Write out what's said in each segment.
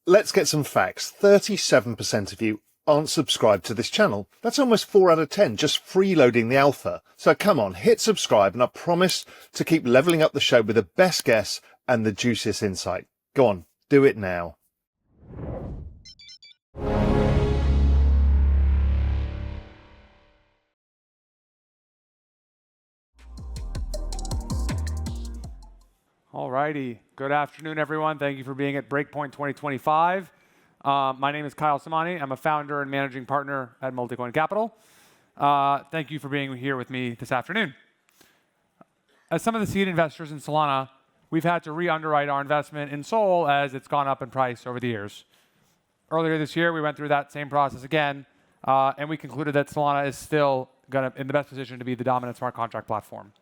Let's get some facts. 37% of you aren't subscribed to this channel. That's almost 4 out of 10 just freeloading the alpha. So come on, hit subscribe and I promise to keep leveling up the show with the best guests and the juiciest insight. Go on, do it now. Alrighty, good afternoon everyone. Thank you for being at Breakpoint 2025. My name is Kyle Samani. I'm a founder and managing partner at Multicoin Capital. Thank you for being here with me this afternoon. As some of the seed investors in Solana, we've had to re-underwrite our investment in Sol as it's gone up in price over the years. Earlier this year, we went through that same process again, and we concluded that Solana is still in the best position to be the dominant smart contract platform.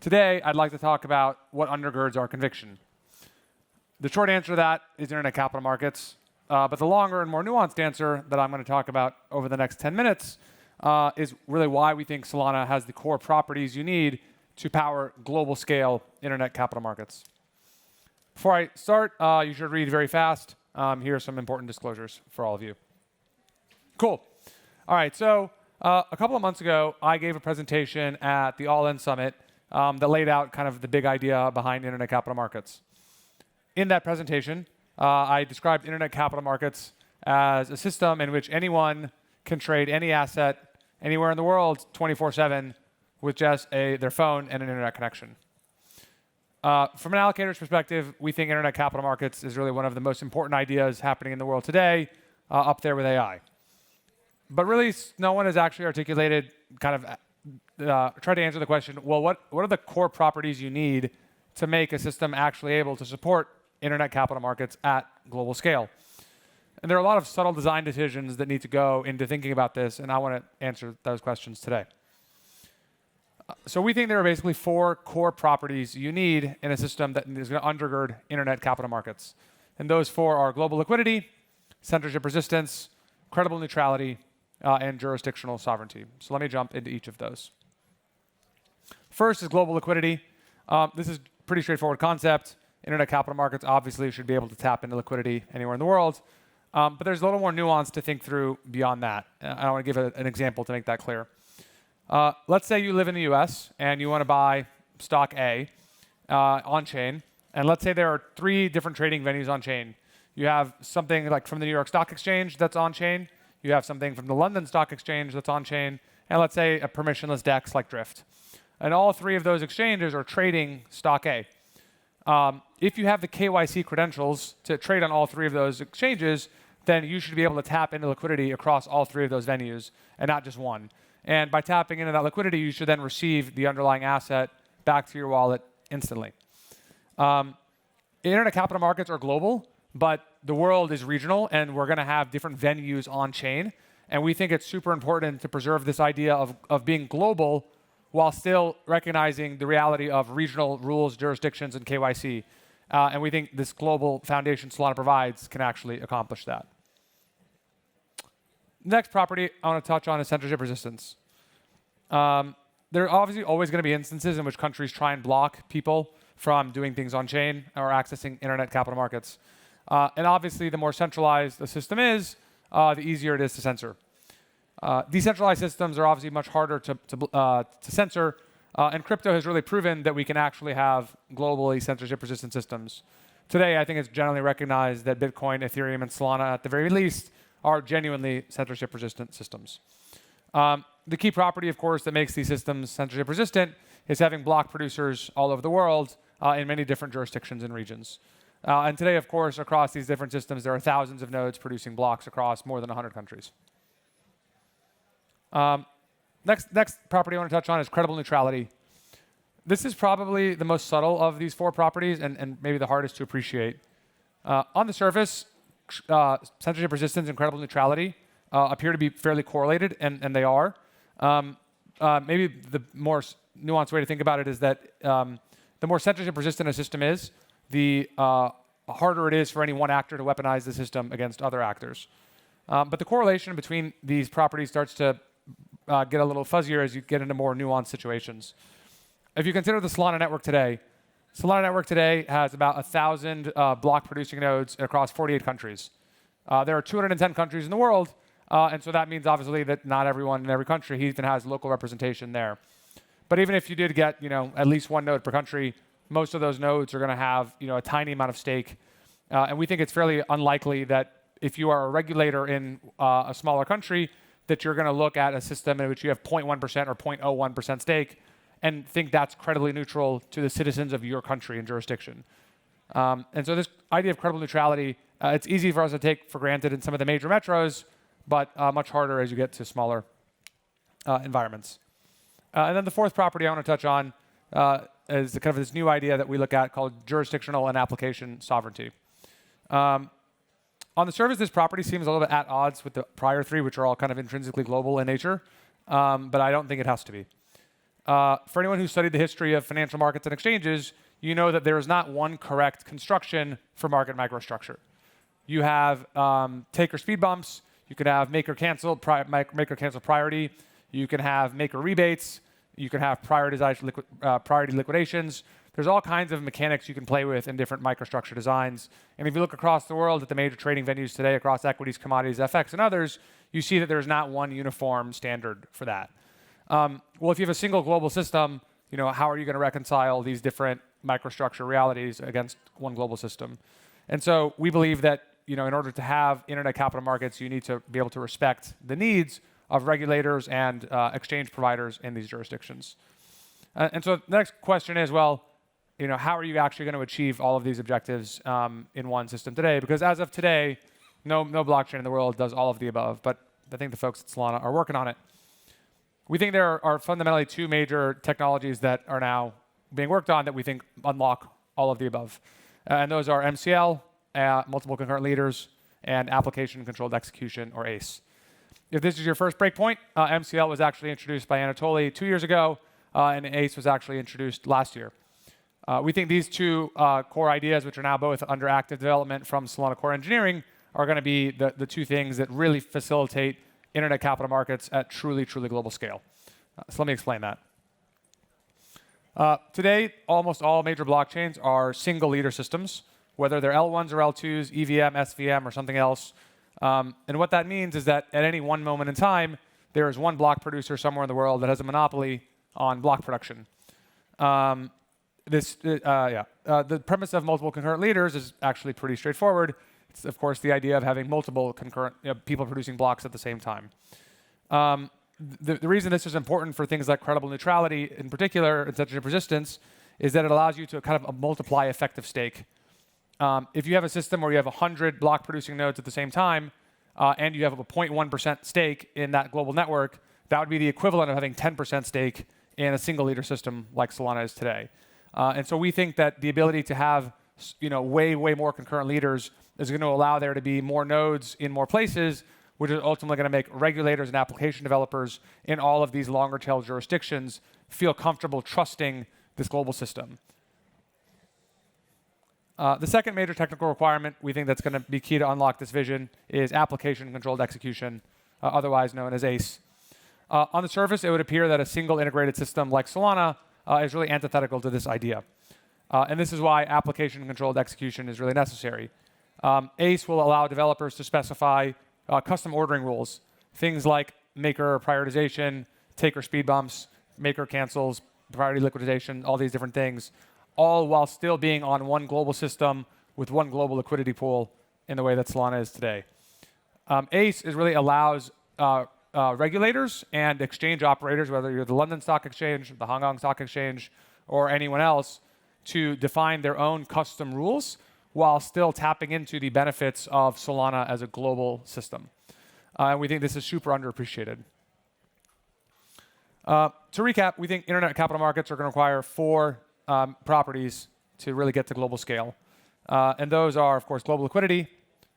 Today, I'd like to talk about what undergirds our conviction. The short answer to that is internet capital markets, but the longer and more nuanced answer that I'm going to talk about over the next 10 minutes is really why we think Solana has the core properties you need to power global scale internet capital markets. Before I start, you should read very fast. Here are some important disclosures for all of you. Cool. All right, so a couple of months ago, I gave a presentation at the All In Summit that laid out kind of the big idea behind internet capital markets. In that presentation, I described internet capital markets as a system in which anyone can trade any asset anywhere in the world 24/7 with just their phone and an internet connection. From an allocator's perspective, we think internet capital markets is really one of the most important ideas happening in the world today, up there with AI. But really, no one has actually articulated kind of try to answer the question, well, what are the core properties you need to make a system actually able to support internet capital markets at global scale? And there are a lot of subtle design decisions that need to go into thinking about this, and I want to answer those questions today. So we think there are basically 4 core properties you need in a system that is going to undergird internet capital markets. And those 4 are global liquidity, censorship resistance, credible neutrality, and jurisdictional sovereignty. So let me jump into each of those. First is global liquidity. This is a pretty straightforward concept. Internet capital markets obviously should be able to tap into liquidity anywhere in the world. But there's a little more nuance to think through beyond that. I want to give an example to make that clear. Let's say you live in the US and you want to buy stock A on-chain. And let's say there are 3 different trading venues on-chain. You have something like from the New York Stock Exchange that's on-chain. You have something from the London Stock Exchange that's on-chain, and let's say a permissionless DEX like Drift. And all 3 of those exchanges are trading stock A. If you have the KYC credentials to trade on all 3 of those exchanges, then you should be able to tap into liquidity across all 3 of those venues, and not just one. And by tapping into that liquidity, you should then receive the underlying asset back to your wallet instantly. Internet capital markets are global, but the world is regional, and we're going to have different venues on-chain. And we think it's super important to preserve this idea of being global while still recognizing the reality of regional rules, jurisdictions, and KYC. And we think this global foundation Solana provides can actually accomplish that. Next property I want to touch on is censorship resistance. There are obviously always going to be instances in which countries try and block people from doing things on-chain or accessing internet capital markets. And obviously, the more centralized the system is, the easier it is to censor. Decentralized systems are obviously much harder to censor, and crypto has really proven that we can actually have globally censorship-resistant systems. Today, I think it's generally recognized that Bitcoin, Ethereum, and Solana, at the very least, are genuinely censorship-resistant systems. The key property, of course, that makes these systems censorship-resistant is having block producers all over the world in many different jurisdictions and regions. And today, of course, across these different systems, there are thousands of nodes producing blocks across more than 100 countries. Next property I want to touch on is credible neutrality. This is probably the most subtle of these 4 properties and maybe the hardest to appreciate. On the surface, censorship resistance and credible neutrality appear to be fairly correlated, and they are. Maybe the more nuanced way to think about it is that the more censorship resistant a system is, the harder it is for any one actor to weaponize the system against other actors. But the correlation between these properties starts to get a little fuzzier as you get into more nuanced situations. If you consider the Solana network today, Solana network today has about 1,000 block producing nodes across 48 countries. There are 210 countries in the world, and so that means obviously that not everyone in every country even has local representation there. But even if you did get at least one node per country, most of those nodes are going to have a tiny amount of stake. And we think it's fairly unlikely that if you are a regulator in a smaller country, that you're going to look at a system in which you have 0.1% or 0.01% stake and think that's credibly neutral to the citizens of your country and jurisdiction. And so this idea of credible neutrality, it's easy for us to take for granted in some of the major metros, but much harder as you get to smaller environments. And then the fourth property I want to touch on is kind of this new idea that we look at called jurisdictional and application sovereignty. On the surface, this property seems a little bit at odds with the prior three, which are all kind of intrinsically global in nature, but I don't think it has to be. For anyone who's studied the history of financial markets and exchanges, you know that there is not one correct construction for market microstructure. You have taker speed bumps, you can have maker cancel priority, you can have maker rebates, you can have priority liquidations. There's all kinds of mechanics you can play with in different microstructure designs. And if you look across the world at the major trading venues today, across equities, commodities, FX, and others, you see that there's not one uniform standard for that. Well, if you have a single global system, how are you going to reconcile these different microstructure realities against one global system? And so we believe that, in order to have internet capital markets, you need to be able to respect the needs of regulators and exchange providers in these jurisdictions. And so the next question is, well, how are you actually going to achieve all of these objectives in one system today? Because as of today, no blockchain in the world does all of the above, but I think the folks at Solana are working on it. We think there are fundamentally two major technologies that are now being worked on that we think unlock all of the above. And those are MCL, multiple concurrent leaders, and application-controlled execution, or ACE. If this is your first breakpoint, MCL was actually introduced by Anatoly 2 years ago, and ACE was actually introduced last year. We think these two core ideas, which are now both under active development from Solana core engineering, are going to be the two things that really facilitate internet capital markets at truly global scale. So let me explain that. Today, almost all major blockchains are single leader systems, whether they're L1s or L2s, EVM, SVM, or something else. And what that means is that at any one moment in time, there is one block producer somewhere in the world that has a monopoly on block production. The premise of multiple concurrent leaders is actually pretty straightforward. It's, of course, the idea of having multiple concurrent people producing blocks at the same time. The reason this is important for things like credible neutrality, in particular, and censorship resistance, is that it allows you to kind of multiply effective stake. If you have a system where you have 100 block producing nodes at the same time, and you have a 0.1% stake in that global network, that would be the equivalent of having 10% stake in a single leader system like Solana is today. And so we think that the ability to have way more concurrent leaders is going to allow there to be more nodes in more places, which is ultimately going to make regulators and application developers in all of these longer tail jurisdictions feel comfortable trusting this global system. The second major technical requirement we think that's going to be key to unlock this vision is application-controlled execution, otherwise known as ACE. On the surface, it would appear that a single integrated system like Solana is really antithetical to this idea. And this is why application-controlled execution is really necessary. ACE will allow developers to specify custom ordering rules, things like maker prioritization, taker speed bumps, maker cancels, priority liquidation, all these different things, all while still being on one global system with one global liquidity pool in the way that Solana is today. ACE really allows regulators and exchange operators, whether you're the London Stock Exchange, the Hong Kong Stock Exchange, or anyone else, to define their own custom rules while still tapping into the benefits of Solana as a global system. And we think this is super underappreciated. To recap, we think internet capital markets are going to require four properties to really get to global scale. And those are, of course, global liquidity,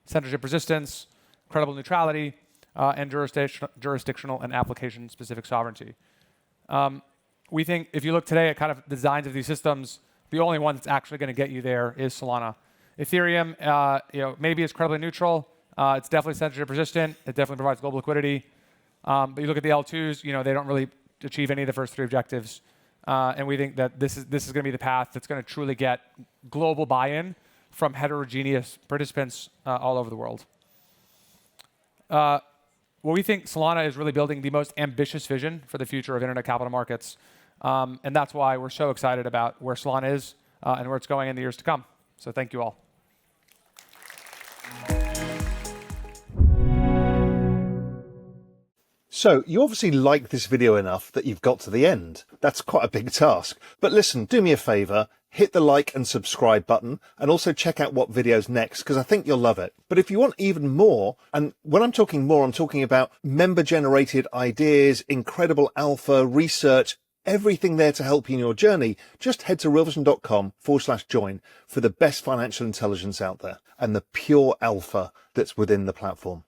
censorship resistance, credible neutrality, and jurisdictional and application-specific sovereignty. We think if you look today at kind of designs of these systems, the only one that's actually going to get you there is Solana. Ethereum, maybe it's credibly neutral. It's definitely censorship resistant. It definitely provides global liquidity. But you look at the L2s, they don't really achieve any of the first three objectives. And we think that this is going to be the path that's going to truly get global buy-in from heterogeneous participants all over the world. Well, we think Solana is really building the most ambitious vision for the future of internet capital markets. And that's why we're so excited about where Solana is and where it's going in the years to come. So thank you all. So you obviously like this video enough that you've got to the end. That's quite a big task. But listen, do me a favor, hit the like and subscribe button, and also check out what video's next, because I think you'll love it. But if you want even more, and when I'm talking more, I'm talking about member-generated ideas, incredible alpha, research, everything there to help you in your journey, just head to realvision.com/join for the best financial intelligence out there and the pure alpha that's within the platform.